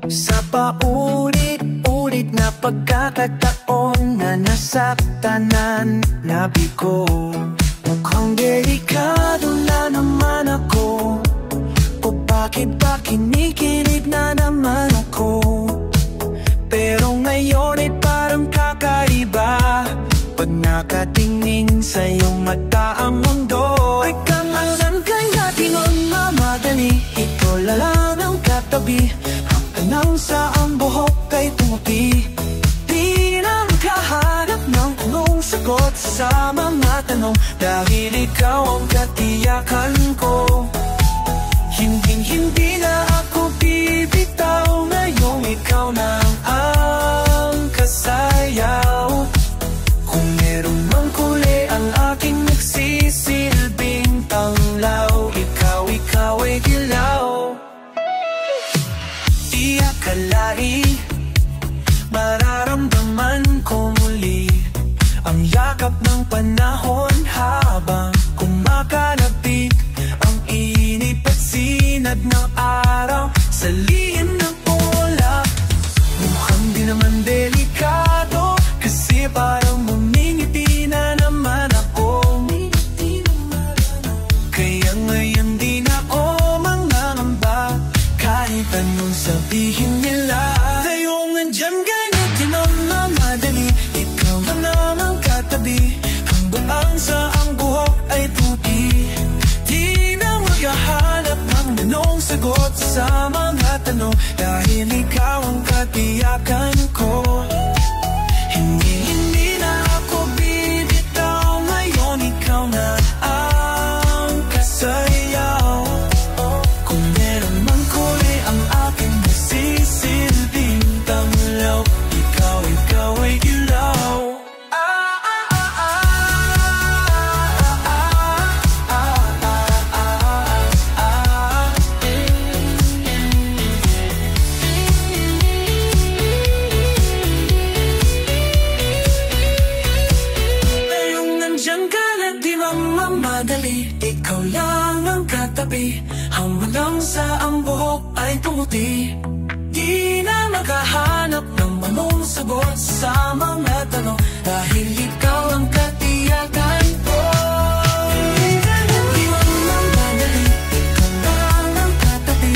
Sa paulit-ulit na pagkakataon na nasaktanan nabi ko. Mukhang delikado na naman ako, o bakit ba kinikilig na naman ako? Pero ngayon ay parang kakaiba, pag nakatingin sa iyong mata ang mundo ay kamalan. Kaya di magmamadali, ikaw lang ang katabi, hanggang sa ang buhok ay tumuti. Di na makahanap ng anong sagot sa mga tanong, dahil ikaw ang katiyakan ko. Hindi na ako bibitaw, ngayong ikaw na ang kasayaw. Kung meron mang kulay ang aking nagsisilbing tanglaw, ikaw ay dilaw. Di akalain, mararamdaman ko muli ang yakap ng panahon habang kumakalapit ang init at sinag ng araw sa lihim ng ulap. Mukhang di naman delikado, kasi parang ngumingiti na naman ako. Kaya ngayon di na ako mangangamba, kahit anong sabihin nila. Ngayong nandyan ka na di magmamadali, ikaw na naman katabi, hanggang sa ang buhok ay tuti. Di na maghahanap ng anong sagot sa mga tanong, dahil ikaw ang katiyakan ko. Hindi na ako bibitaw, ngayon ikaw na ang kasayaw. Kung meron mang kulay ang aking nagsisilbing tanglaw, ikaw ay dilaw. Mamadali, ikaw lang ang katabi, hanggang sa ang buhok ay tumuti. Di na maghahanap ng anong sagot sa mga tanong, dahil ikaw ang katiyakan ko. Di mamadali, ikaw lang ang katabi,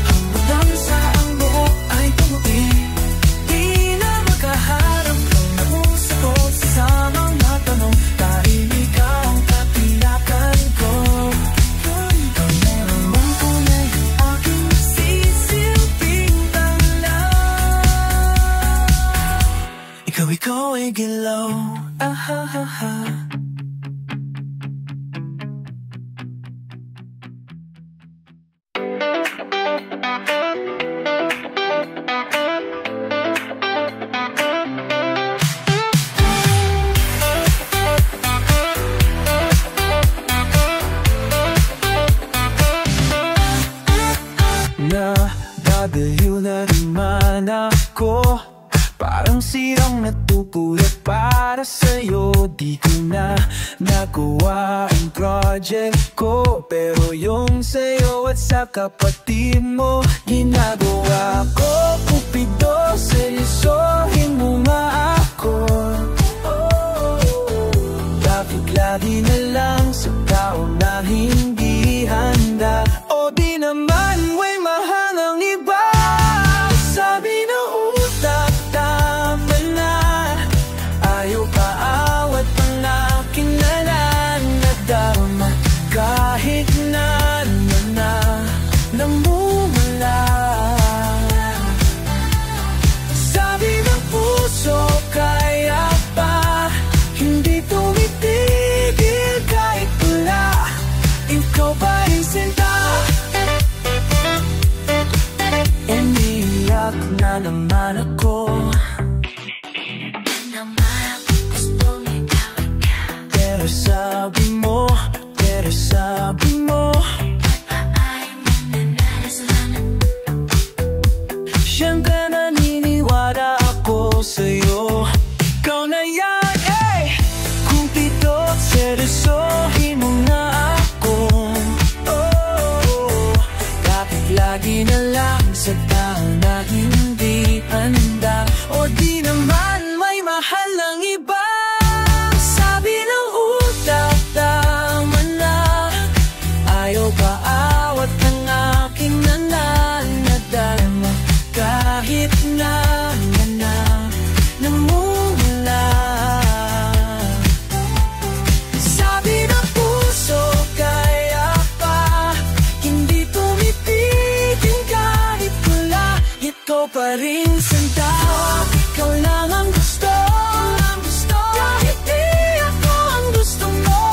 hanggang sa ang buhok ay tumuti. Di na maghahanap ng anong sagot sa mga tanong, dahil ikaw ang katiyakan ko. Kung meron mang kulay aking sisilbing tanglaw, ikaw ay gilaw. Ahahaha. Nadadaliw na naman ako, parang sirang natupulot para sa'yo. Di ko na nagawa ang project ko, pero yung sa'yo at sa kapatid mo ginagawa ko. Cupido, seryosohin mo nga ako. Bakit lagi na lang sa tao na hindi handa? O di naman may mahangang iba, sabi na utak tama na. Ayaw pa awat ang aking nananadama, kahit na namumula. Sabi ng puso kaya pa hindi tumitigil kahit wala. Ikaw pa rin sinta. Umiiyak na naman ako, pero sabi mo siyempre naniniwala ako sa'yo. Ikaw na yan, eh! Cupido, seryosohin mo na ako. Oh, bakit lagi na lang lang sana hindi handa, o di naman may mahal ng iba. Sabi ng utak, tama na, ayaw paawat ng aking nananadama. Kahit na namumula. Sabi ng puso, kaya pa hindi tumitigil kahit wala. Ikaw pa rin sinta, ikaw lang ang gusto. Kahit di ako ang gusto mo.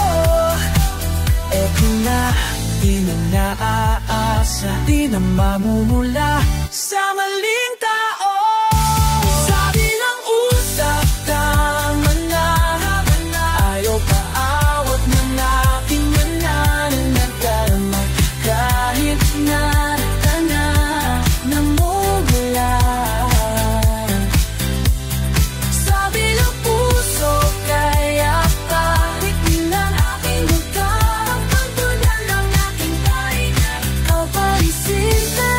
Eto na, di na naaasa, di na mamumula sa maling tao. Sabi ng usap, tama na, ayaw paawat ng aking nananadama. Kahit na namumula. Sabi ng puso, kaya kahit nilang aking lugar, ang pagbulan ng aking pahinga, ikaw pa rin sinta.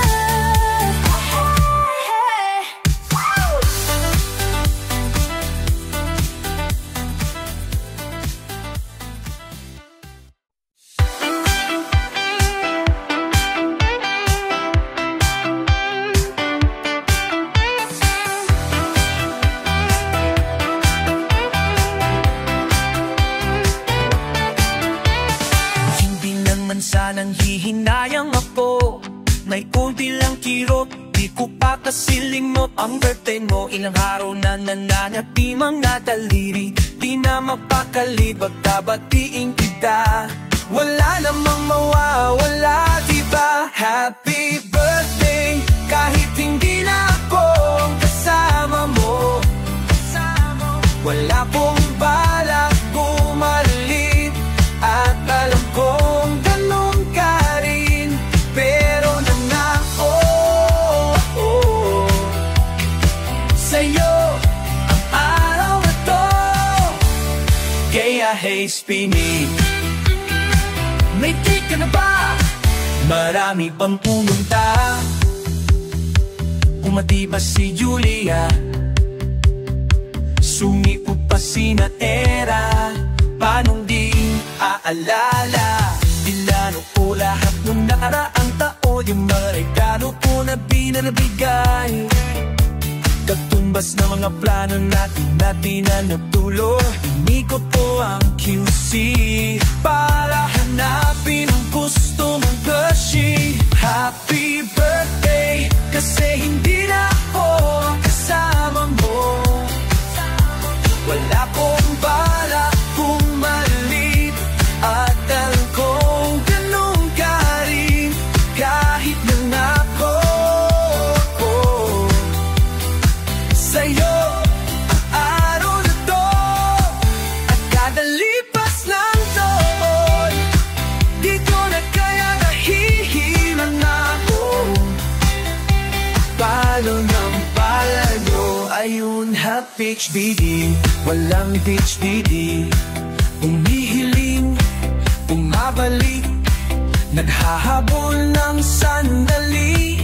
Hindi naman sanang hihinayang ako, may kunti lang kirot, di ko pa kasiling mo. Ang birthday mo, ilang araw na nananati mga daliri, di na mapakali, pagtabatiin kita. Wala namang mawawala, diba? Happy birthday, kahit hindi na ako kasama mo. Wala pong balak bumalik, at alam kong ganun ka rin, pero nangako sa'yo ang araw na to. Kaya hey Spinny, may treat ka na ba? Marami pang pumunta, umati ba si Julia? Sumipo pa si Natera, paanong di aalala? Dinano ko lahat nung nakaraang taon, yung mga regalo ko na binabigay. Katumbas na mga plano natin na di na nagtuloy. Inikot ko ang QC para hanapin ang gusto mong beshi. Happy birthday, kasi hindi na ako kasama mo. Wala kong balak bumalik, at alam kong ganun ka rin, kahit nangako sa'yo ang araw na to. At kada lipas ng taon, di ko na kaya nahihilang ako. Palo ng pala nyo, ayun ha PHBD, walang PHBD. Umihiling, bumabalik, naghahabol ng sandali.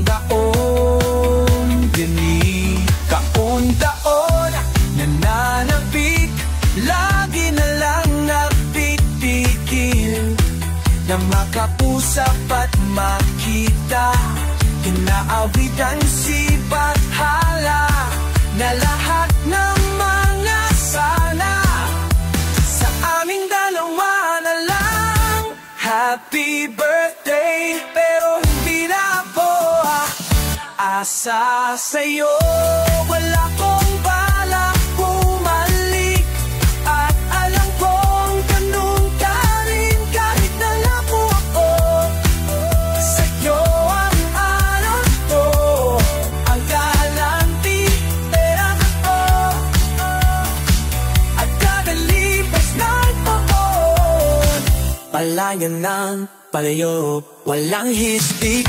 Taon, gani, kaon-taon, nananabik, lagi na lang napitikil na makausap at makita. Inaawit ang sipat hala na lahat ng mga sana sa aming dalawa na lang. Happy birthday, pero hindi na ako asa sa'yo. Wala kong balak bumalik, at alam kong ganun ka rin, kahit nalabo ako sa'yo ang araw to. Ang galanti, pera ko, at kakalipas ng taon, palayan ng palayo, walang history.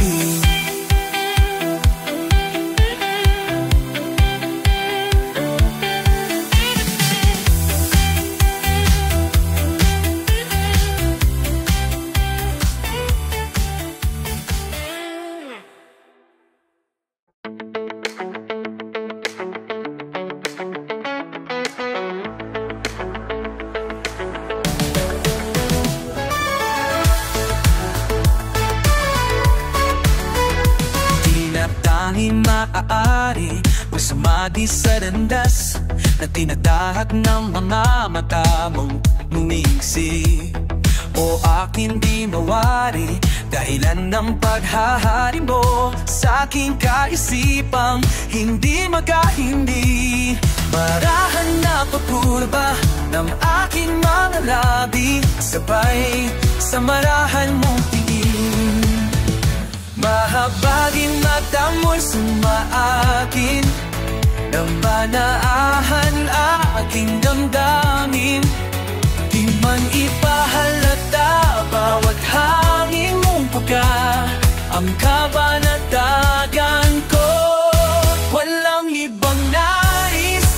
maaari masama di sa landas na tinatahak ng mga mata mong ngumingsi. O akin di mawari, dahilan ng paghahari mo sa aking kaisipang hindi magkahindi. Marahan na papura ba ng aking mga labi, sabay sa marahan mong tingin. Mahabagin mata mo'y sumaakin, nang banaahan aking damdamin. Di man ipahalata bawat hangin mong pagka, ang kabanatagan ko. Walang ibang nais,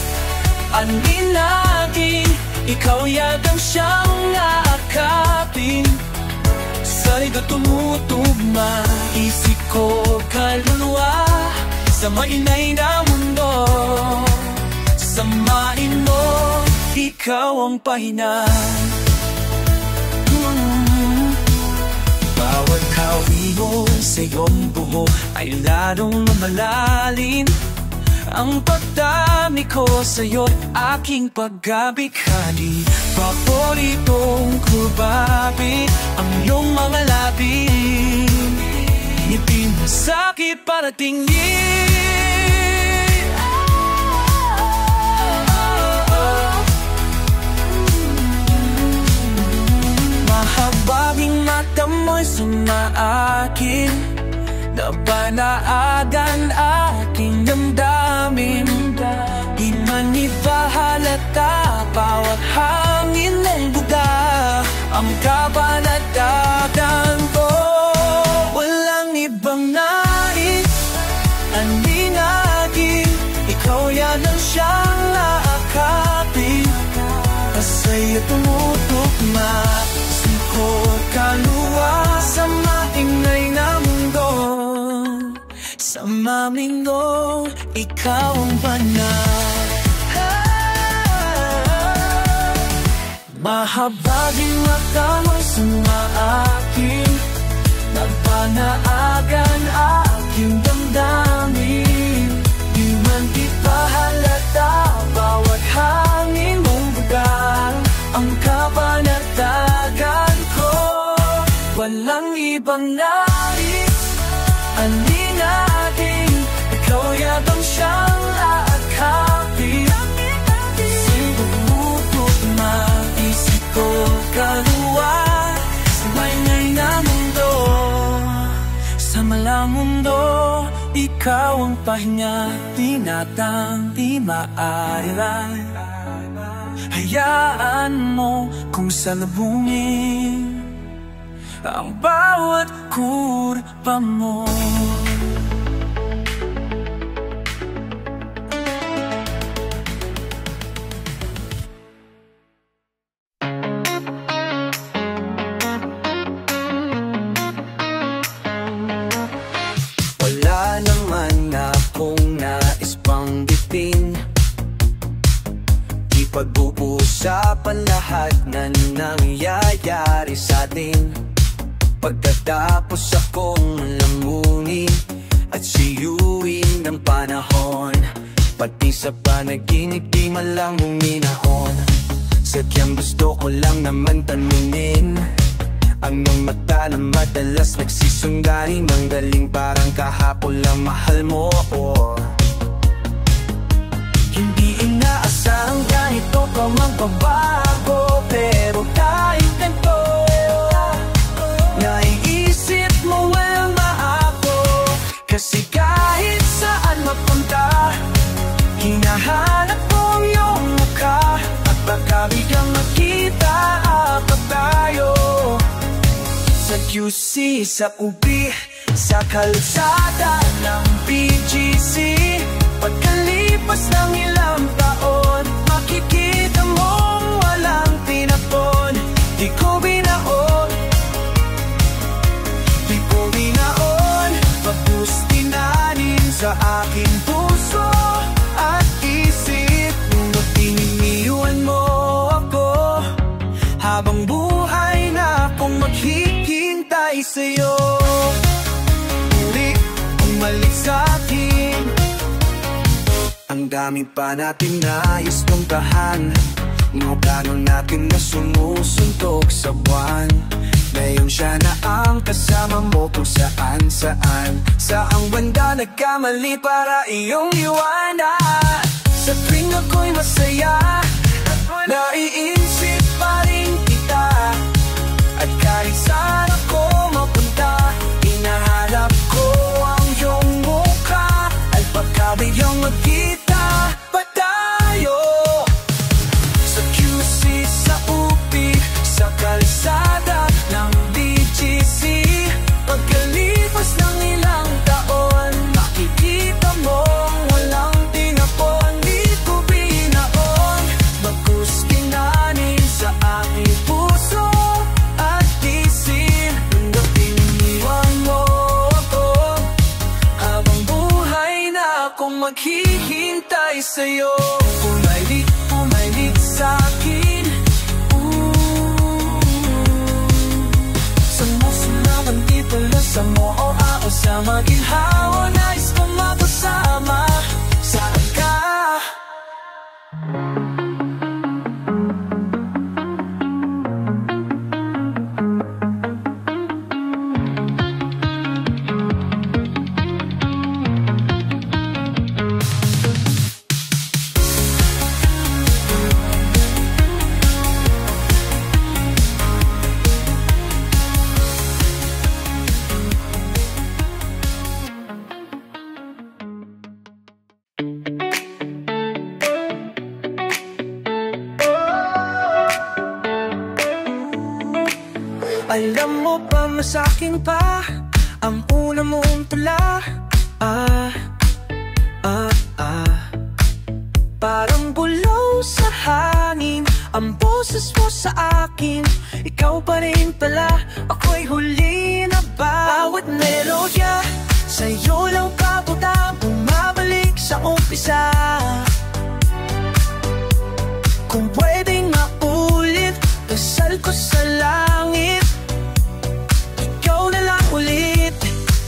aninagin, ikaw yadang siyang aakapin. Sa'y tumutugma, isip ko kaluluwa sa mainay na mundo. Samain mo, ikaw ang pahinga. Bawat hawi mo sa iyong buho ay lalong lumalalim. Ang pagdami ko sa'yo'y aking pagkabighani. Paboritong kubabit ang iyong mga labi. Ngiti mo sa'kin para tingin. Mahabaging mata mo'y sumaakin, nabanaagan aking damdamin. Di man ipahalata bawat hangin ng buga, ang kabanatagan ko. Walang ibang nais, aninagin, ikaw yan ang siyang aakapin. Kasa'yo tumutugma, singkot kaluwa sa maingay na mundo. Sa mamingo, ikaw ang banal. Mahabaging mata mo'y sumaakin, nagpanaagan aking damdamin. Di man ipahalata bawat hangin mong buga, ang kabanatagan ko. Walang ibang nais, aninagin, ikaw yabang siyang aakapin. Sinubutugma, isip ko kaluwa sa maingay na mundo. Sa malang mundo, ikaw ang pahinga, tinatang di maaaral. Hayaan mo kung salubungin ang bawat kurba mo. Wala naman akong nais pang bitin, ipag-uusapan lahat na nangyayari sa atin. Pagkatapos akong lamunin at siyuin ng panahon, pati sa panaginip di malang huminahon. Sadyang gusto ko lang naman tanungin ang iyong mata na madalas nagsisundani, manggaling parang kahapon lang mahal mo ako. Hindi inaasahang ganito ka magbabago, pero kahit ganito naiisip mo well maako. Kasi kahit saan mapunta, hinahanap ko ang iyong mukha. At baka biglang makita pa tayo sa QC, sa UP, sa kalsada ng BGC. Pagkalipas ng ilang taon, makikita mong walang tinapon. Di ko binaon, di ko binaon, pagpustinanin sa aking puso at isip. Ngunit tininiwan mo ako, habang buhay na akong maghihintay sa'yo. Muli umalis dami pa natin nais tungkahan, mga plano natin na sumusuntok sa buwan. Ngayon siya na ang kasama mo kung saan saan. Saang banda nagkamali para iyong iwanan? Sa tuwing ako'y masaya, naiisip pa rin kita. At kahit saan ako mapunta, hinahanap ko ang iyong mukha. At pagkabilang magkita pa tayo sa QC, sa UP, sa kalsada ng BGC. Pagkalipas ng ilang taon, makikita mo walang tinapon. Di ko binaon, bagkus kinanin sa aking puso at isip. Nung iniwan mo ako, habang buhay na akong maghihintay sa'yo. Pumaylit sa'kin, sa musunaman dito lang sa mo o ako sa maginhawa. Nais kong makasama, saan ka? Alam mo ba masakin pa ang una mong tula? Parang bulaw sa hangin ang boses mo sa akin. Ikaw pa rin pala, ako'y huli na ba? Bawat melodya sa'yo lang papunta, bumabalik sa umpisa. Kung pwedeng maulit, dasal ko sa langit.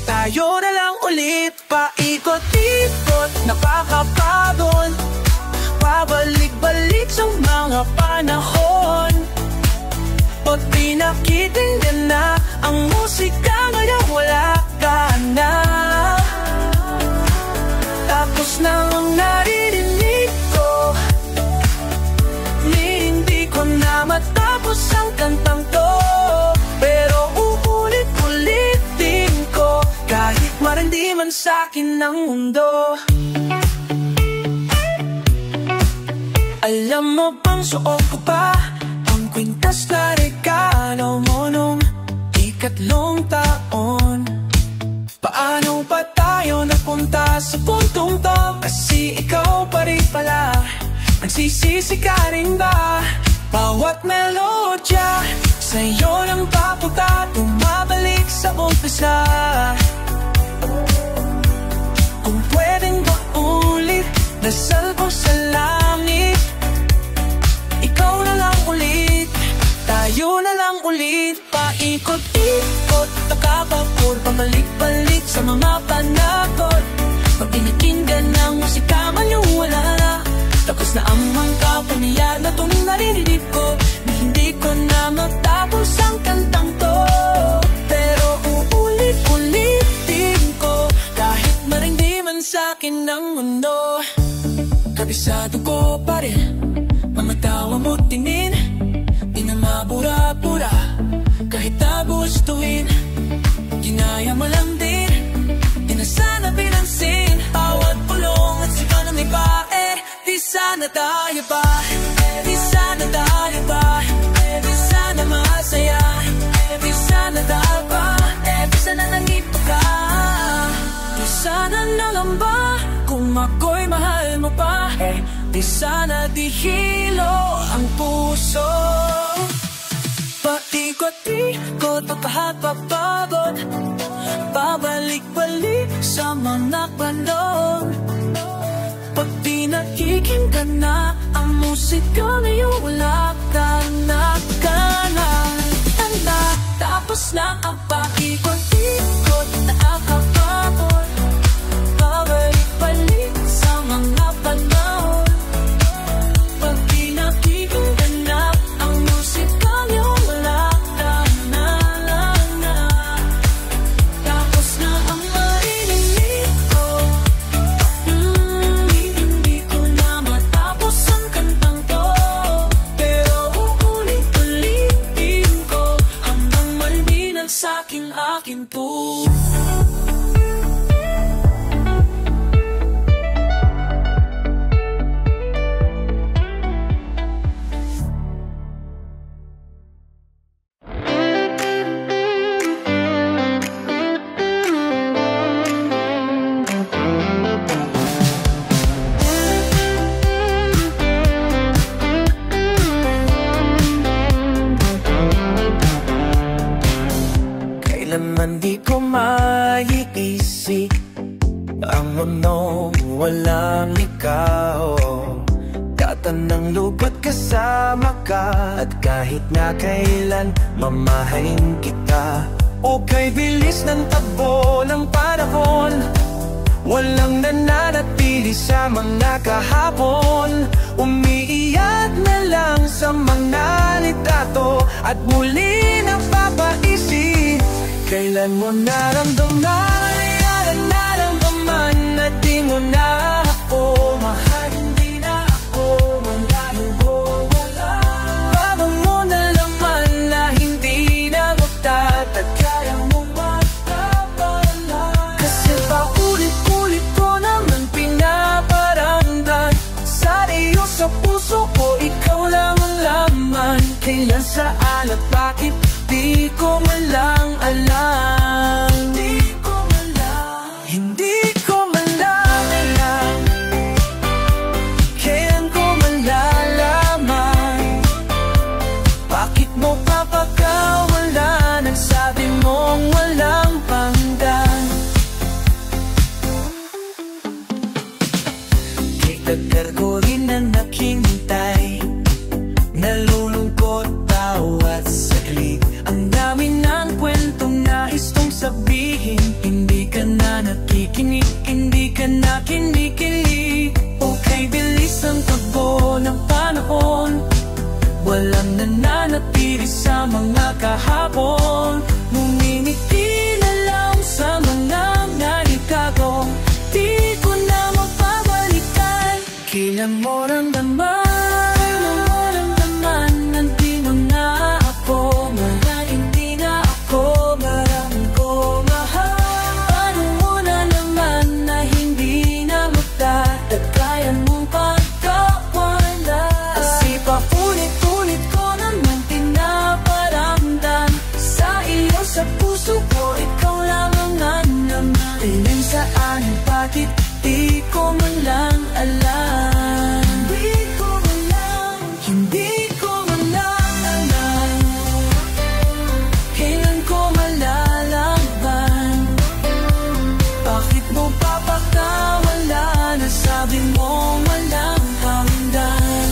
Tayo na lang ulit, paikot-ikot, nakakapagod. Pabalik-balik sa mga panahon. Pag pinakitinggan na ang musika, ngayon wala ka na. Tapos na ang naririnig ko, hindi ko na matapos ang kantang to. Pero uulit-ulitin ko, kahit marindi man sa'kin ng mundo. Alam mo bang suot ko pa ang kwintas na regalo mo nung ikatlong taon? Paano pa tayo napunta sa puntong to? Kasi ikaw pa rin pala, nagsisisi ka rin ba? Bawat melodya sa'yo lang papunta, tumabalik sa umpisa. Kung pwedeng ba ulit, dasal ko sa langit. Ikaw na lang ulit, tayo na lang ulit. Paikot-ikot, nakapapur, pabalik-balik sa mga panakot. Pag pinakinggan ng musika, maliwala na. Tapos na ang mga pamilya na itong narinig ko, na hindi ko na matapos ang kantang to. Pero uulit-ulitin ko, kahit marindi man sa'kin ng mundo. Kabisado ko pa rin, mga tawa mo tingin, di na mabura-bura. Kahit nagustuhin, ginaya mo lang din, di na sana pinansin. Bawat pulong at sigaw ng iba, di sana tayo pa, di sana tayo pa, di sana masaya, di sana tayo pa, di sana nangipa ka. Di sana na lang ba kung ako'y mahal mo pa, di sana di hilo ang puso. Paikot-ikot, papahapapagod, pabalik-balik sa mga panahon. Pag pinakikinggan na ang musika, ngayon wala ka na. Tapos na ang paikot-ikot, nakakapagod, pabalik-balik sa mga panahon. Ang mundo walang ikaw, tatanang lupa't kasama ka. At kahit na kailan mamahalin kita. O kay bilis ng takbo ng panahon, walang nananatili sa mga kahapon. Umiiyak na lang sa mga litrato at muli napapaisip, kailan mo naramdaman, naramdaman na di mo na ako mahal. Hindi na ako malayo mo wala. Baba mo na laman na hindi na magtatagkaya mo magpapala. Kasi paulit-ulit ko naman pinaparamdam sa iyo, sa puso ko, ikaw lang ang laman. Kailan, saan at bakit, di ko man lang alam. Hindi ko man lang alam. Kailan ko malalaman, bakit mo papagkawala? Nagsabi mong walang panggan. Kay tagal ko rin na naghintay, nalulungkot bawat saglit. Ang dami ng kwentong nais kong sabihin, hindi ka na nakikinig, hindi ka na kinikilig. O kay bilis ang takbo ng panahon, walang nananatili sa mga kahapon. Ngumingiti na lang sa mga nalitago, di ko na mapabalikan. Kailan mo ramdaman, bakit di ko man lang alam. Hindi ko man lang alam. Kailan ko malalaman, bakit mo papakawala? Nasabi mo walang hanggan.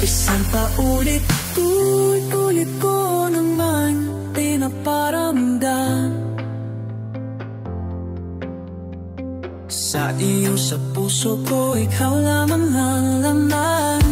Isang paulit ko naman pinaparamdam sa iyo, sa puso ko, ikaw lamang ang laman.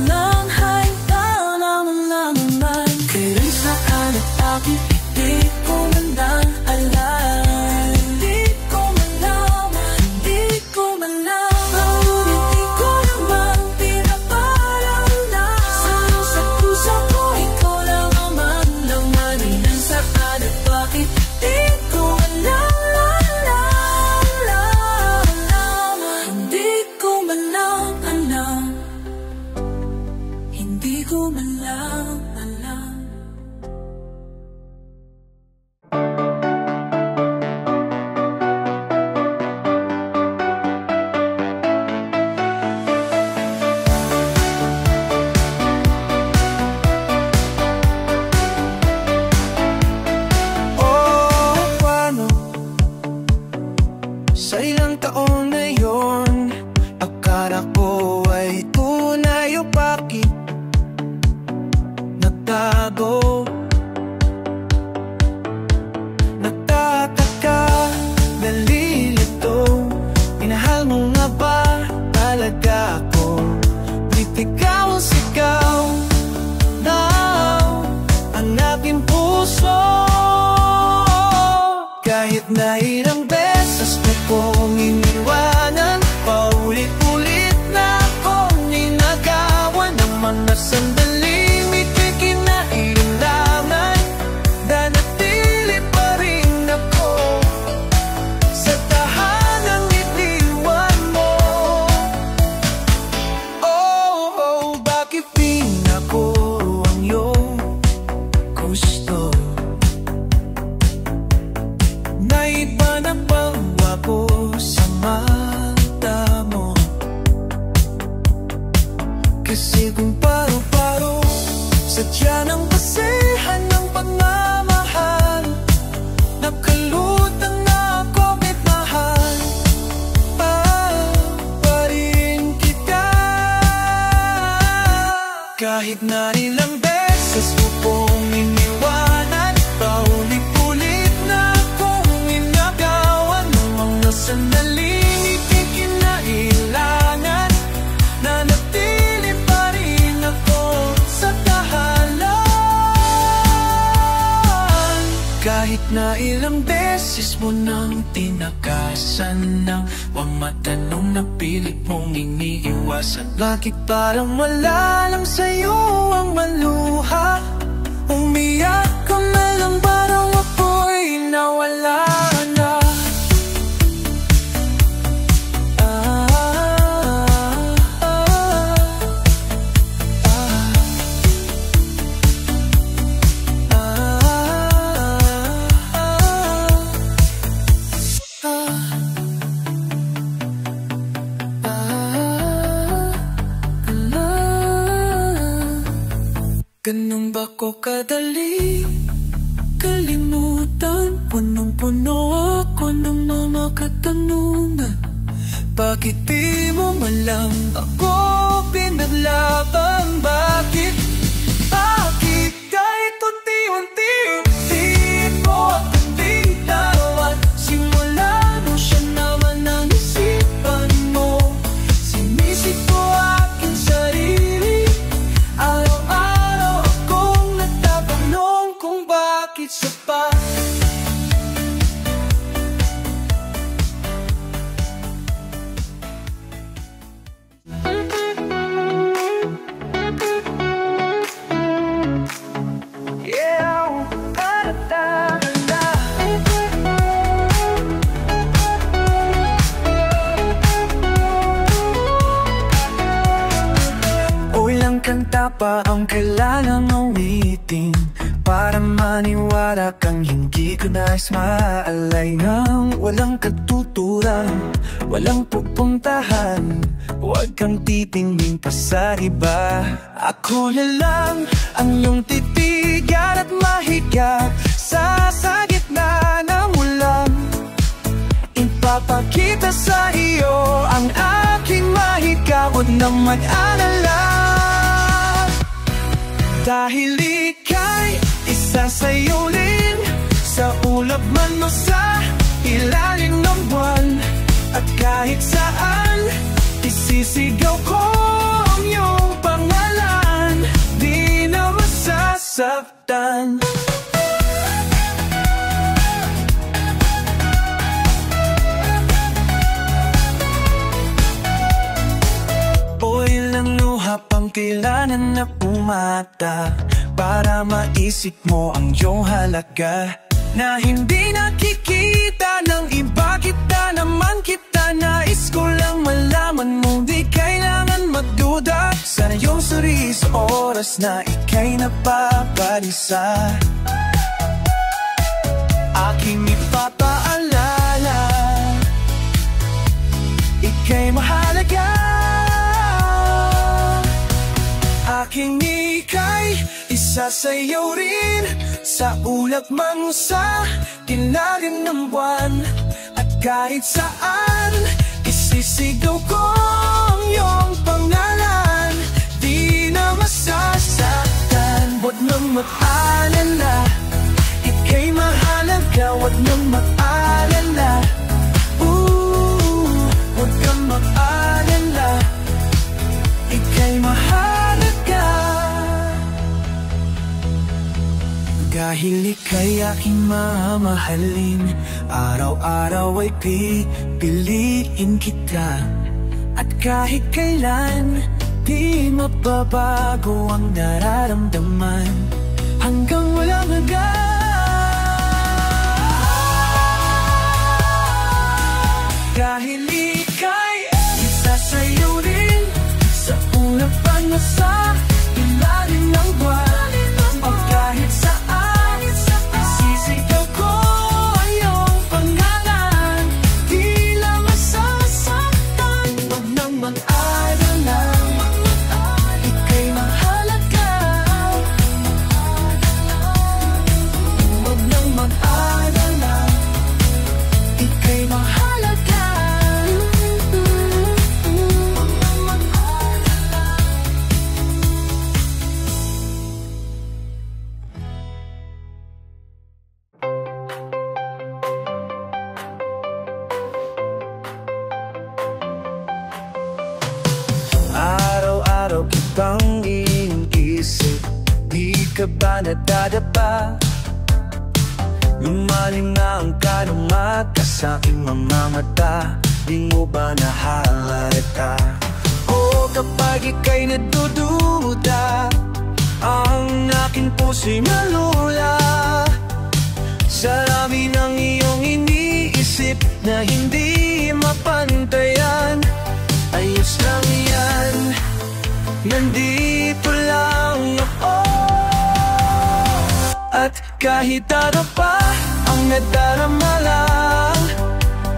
Walang ikaw lamang laman. Kailan, saan at bakit, di ko man lang alam. Hindi ko malaman, hindi ko malaman. Hindi ko naman pinaparamdam sa iyo, sa puso ko, ikaw lamang ang laman. Kailan, saan at bakit, di ko malaman. Hindi ko man lang alam. Oh, paano sa ilang taon na yon, akala ko ay tunay o bakit nagtago? Nagtataka, nalilito, minahal mo nga ba talaga ako? Bitigaw ang sigaw ng ang aking puso. Kahit na ilang beses mo kong iniwanan, Kahit na ilang beses mo pong iniwanan, paulit-ulit na akong inagawan ng mga sandaling ikinailangan. Nanatili pa rin ako sa tahanan. Kahit na ilang beses mo nang tinakasan ng huwag matanong na pilit mong iniiwasan. Bakit parang wala lang sa'yo ang maluha? Umiyak ka na lang parang ako'y nawala na. Ganun ba ko kadali kalimutan? Punong-puno ako ng mga katanungan. Bakit di mo malang ako pinaglaban? Bakit? Bakit kahit unti-unti mo akong binawan? Simula nung siya naman ang isipan mo. Sinisip ko aking sarili. Araw-araw akong nagtatanong kung bakit siya pa. Kanta pa ang kailangang awitin para maniwala kang hindi ko nais maalay. Nang walang katuturan, walang pupuntahan, huwag kang titingin pa sa iba. Ako na lang ang iyong titigan at mahiga sa gitna ng ulan. Ipapakita sa iyo ang aking mahiga, huwag nang mag-alala. Dahil ika'y isa sa'yo rin, sa ulap man o sa ilalim ng buwan. At kahit saan, isisigaw ko ang iyong pangalan. Di na masasaktan. O ilang luha pang kailangan na pumata para maisip mo ang iyong halaga, na hindi nakikita ng iba. Kita naman kita, nais ko lang malaman mo di kailangan magduda sa iyong sarili sa oras na ika'y napaparisa. Aking ipapaalala, ika'y mahalaga. Aking ika'y isa sa'yo rin, sa ulap man sa ilalim ng buwan. At kahit saan, isisigaw ko ang iyong pangalan. Di na masasaktan, huwag nang mag-alala. Ika'y mahalaga, huwag nang mag-alala. Huwag kang mag-alala. Ika'y mahalaga. Dahil ika'y aking mamahalin, araw-araw ay pipiliin kita. At kahit kailan, di mababago ang nararamdaman hanggang walang hanggan. Dahil ika'y isa sa'yo rin, sa ulap man o sa ilalim ng buwan. O kahit saan, isisigaw ko ang iyong pangalan. Di lang masasaktan, huwag nang mag-alala. Ika'y mahalaga. Huwag nang mag-alala. Ika'y mahalaga. Huwag nang mag-alala. ka ba nadadapa? Lumalim na ang kalumaka sa aking mga mata, di mo ba nahalata? O kapag ika'y nadududa, ang aking puso'y malula sa dami ng iyong iniisip na hindi mapantayan. Ayos lang yan, nandito lang ako. At kahit ano pa ang nadarama lang,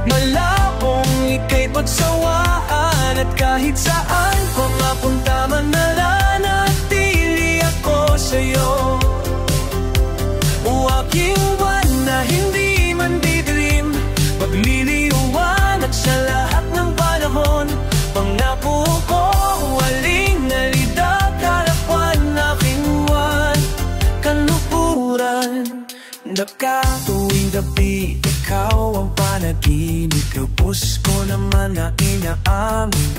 malabong ika'y pagsawaan. At kahit saan ko mapunta man, nananatili ako sa'yo. O aking buwan na hindi man didilim, magliliwanag sa lahat ng panahon. Pangako ko, waling nalita, kalakwan aking buwan, kalukuran. Daka tuwing gabi, ikaw ang panaginip, lubos ko naman na inaamin.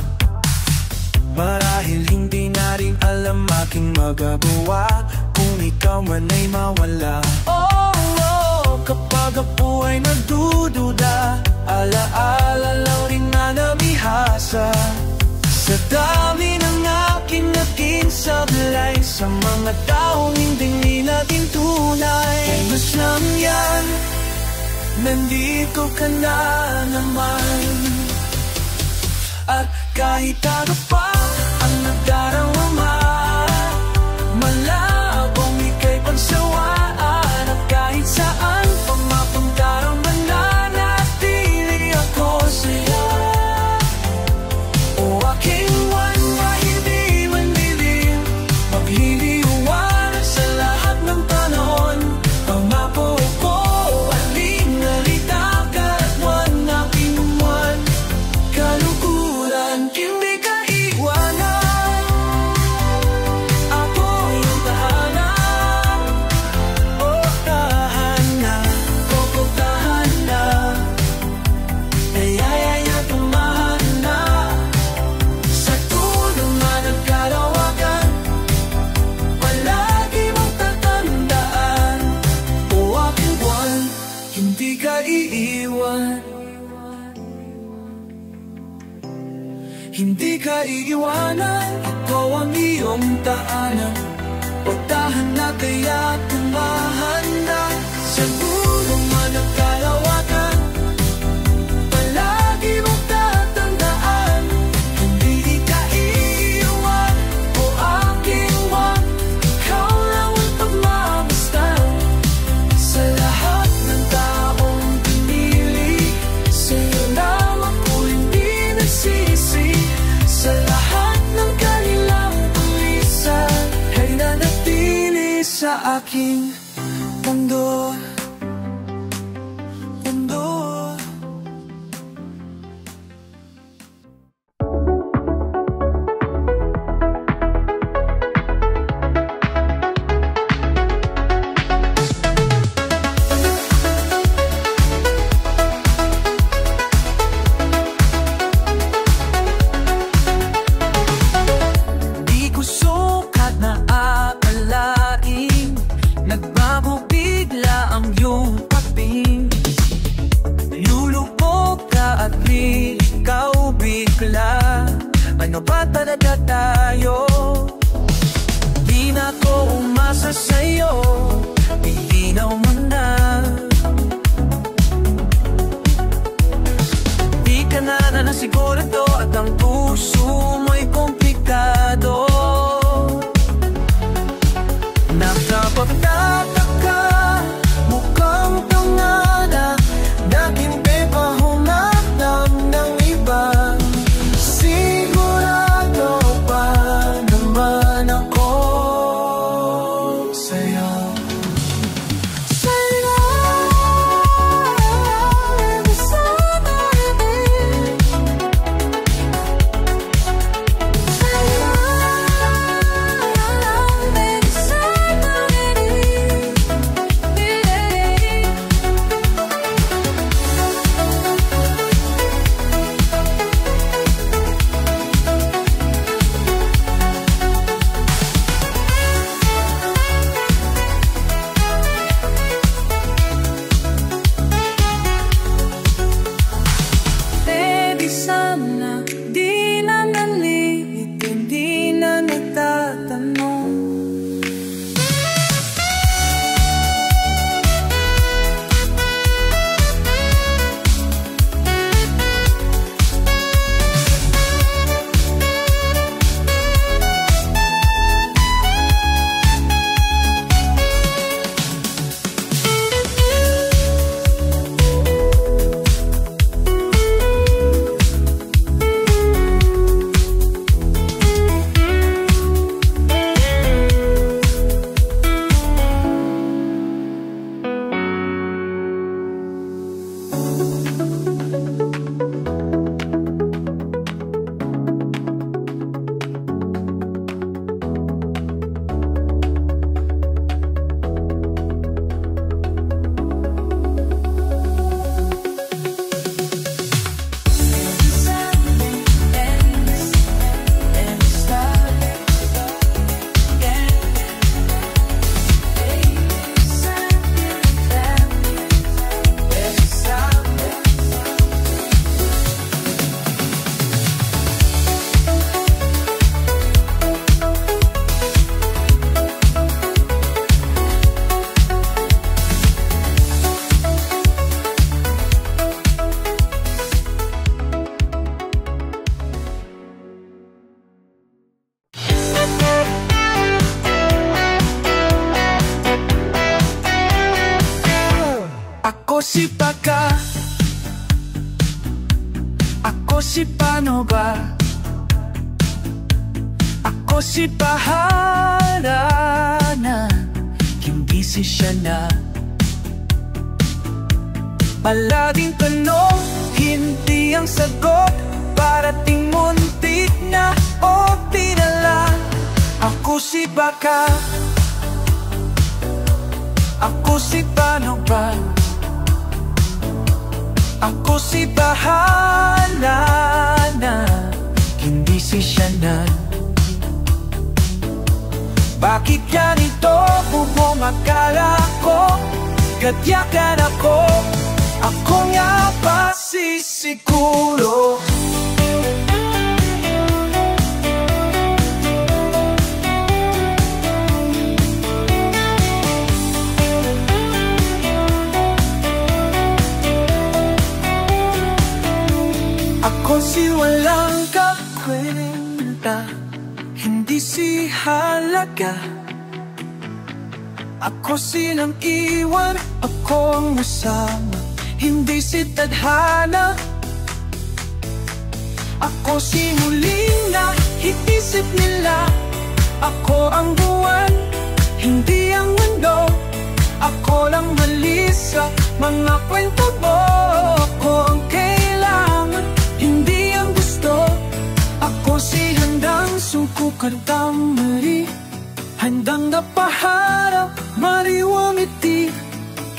Marahil hindi na rin alam aking magagawa kung ikaw man ay mawala. Oh, kapag ako ay nagdududa, alaala lang rin na namihasa sa dami ng aking nakinsablay sa mga taong hindi natin tunay. Ayos lang yan, nandito ka na naman. At kahit ano pa ang nagdarama, malabong ika'y pagsawaan. At kahit saan pa mapunta rin, mananatili ako sa'yo. O aking buwan na hindi man dilim, magliliwanag sa lahat ng panahon. Pangako ko, aling nalita, kalakwan aking buwan, kalukuran. Hindi ka iwanan, ako yung tahanan. O tahanan, koko tahanan, ayayaya tumahan na sa tulong na nagkalawagan. Palagi mong tatandaan, o aking buwan, hindi ka iiwan. Hindi ka iiwanan, ikaw ang iyong tahanan. Pagtahan na kaya tumahan na sa gulong man ang kalawakan. Palagi mong tatandaan, hindi ka iiwan, o aking buwan, ikaw lang ang pagmamasdan sa lahat ng taong pinili. Sa'yo lang ako hindi nagsisi, sa lahat ng kanilang tulisan ay nanatili sa aking mundo. Di ko sukat na akalain, nagbago bigla ang iyong pagting. Lulubog ka at di ikaw bigla. Ano ba talaga tayo? Di na ko umasa sa'yo, ilinaw mo na. Di ka na nasigurado at ang puso mo'y komplikado. Nakapagtataka, mukhang tangana, nag-impe pa humatang ng iba. Sigurado pa naman ako sa'yo. Sa'yo, sana sana di na nalilitin, di na nagtatanong. Ako si Baka, ako si Panoba, ako si bahala na, hindi si siya na. Palaging tanong, hindi ang sagot, parating muntik na o pinala. Ako si Baka, ako si Panoba, ako si bahala na, hindi si siya na. Bakit ganito bubong akala ko, gadyakan ako nga ba sisiguro? Ako si walang kakwenta, hindi si halaga. Ako si nang iwan, ako ang masama, hindi si tadhana. Ako si muling nahiisip nila, ako ang buwan, hindi ang mundo. Ako lang mali sa mga kwento mo, ako ang kailangan, hindi ang gusto. Ako si handang suko kadamari, handang napaharap, mariwangiti,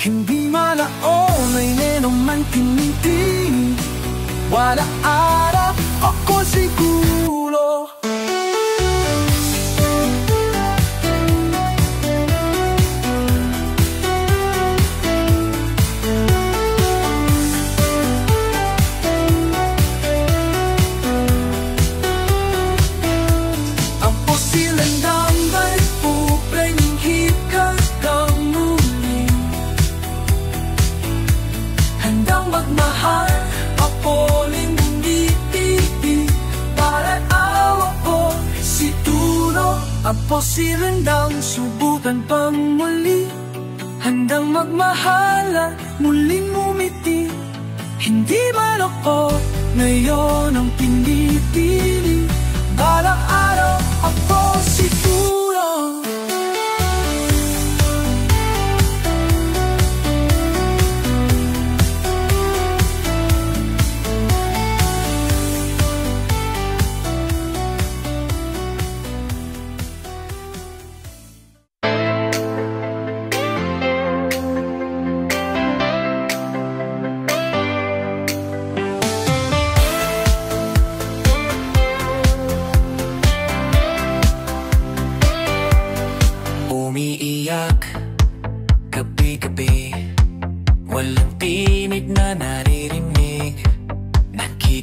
hindi malao, may nenaman tiniti. Wala arap, ako siguro. Apo si rendang, subukan pang muli, handang magmahala, muling umiti. Hindi man ako ngayon ang pinipili, balang araw ako siguro.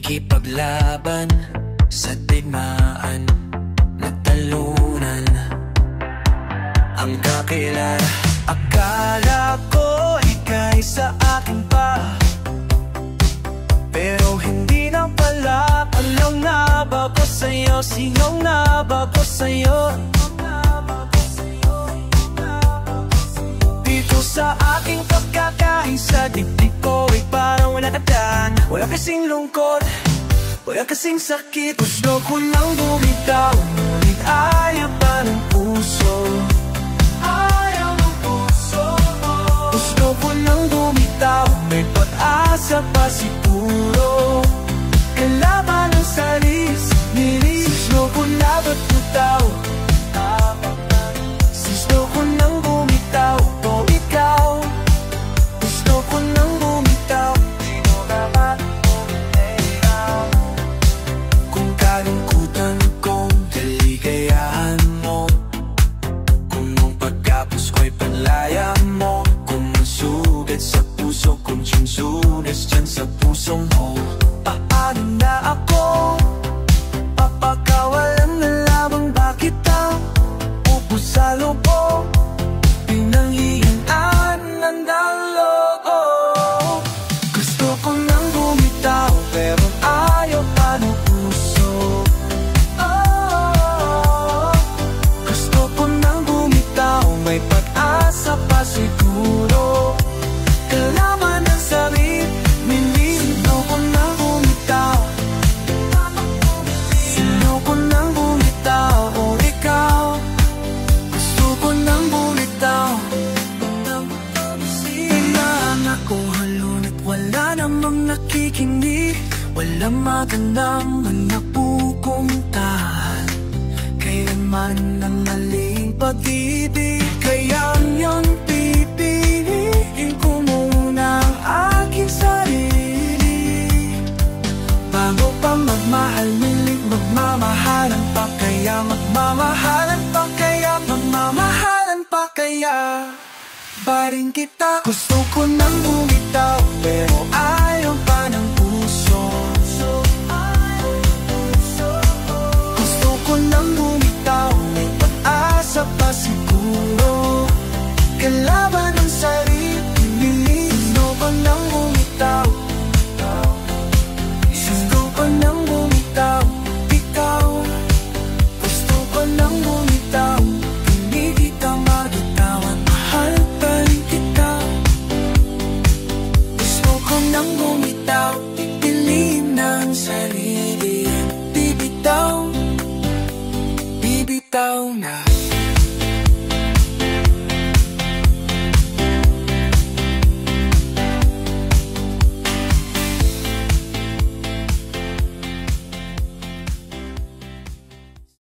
makikipaglaban sa digmaan. Nagtalunan ang kakilan. Akala ko ika'y sa akin pa, pero hindi na pala. Anong nabago sa'yo? Sinong nabago sa'yo? Dito sa aking pagkakain, sa dibdib ko ay parang wala na daan. Wala kasing lungkot, wala kasing sakit. Gusto ko lang bumitaw, ngunit ayaw pa ng puso. Ayaw ng puso. Gusto ko lang bumitaw, may pag-asa pa siguro. Kalaban ng saris, nilis. Gusto ko na ba't butaw? Gusto ko nang bumitaw, o ikaw. Gusto ko nang bumitaw, sino ka ba? Kung kalungkutan kong kaligayahan mo, kung ang pagkapos ko'y panlaya mo, kung ang sugat sa puso kong sinsugas dyan sa puso mo. Paano na ako? Papakawalan na lamang ba kita? Ubus sa loob, pinanghihinaan ng dalo. Gusto ko nang bumitaw, pero ayaw pa ng puso. Gusto ko nang bumitaw, may pag-asa pa siguro. Kalaman ng sarili, gusto ko nang bumitaw. Sino ko nang bumitaw, o ikaw? Gusto ko nang bumitaw. Kailangan ako halunat, wala namang nakikinig. Walang magandang napupuntahan. Kailanman ang maling pag-ibig, kaya yun pipiliin ko muna ang aking sarili. Bago pa magmahal, milig magmamahalan pa kaya? Magmamahalan pa kaya? Magmamahalan pa kaya? Ba rin kita? Gusto ko nang bumitaw, pero ayaw pa ng puso. Gusto ko nang bumitaw, may pag-asa pa siguro. Kalaban ng sarili, gusto ko nang bumitaw. Gusto ko nang bumitaw, ikaw. Gusto ko nang bumitaw, hindi kita magitawan. Mahal pa rin kita. Gusto ko nang bumitaw, pipiliin ang sarili. Bibitaw, bibitaw na.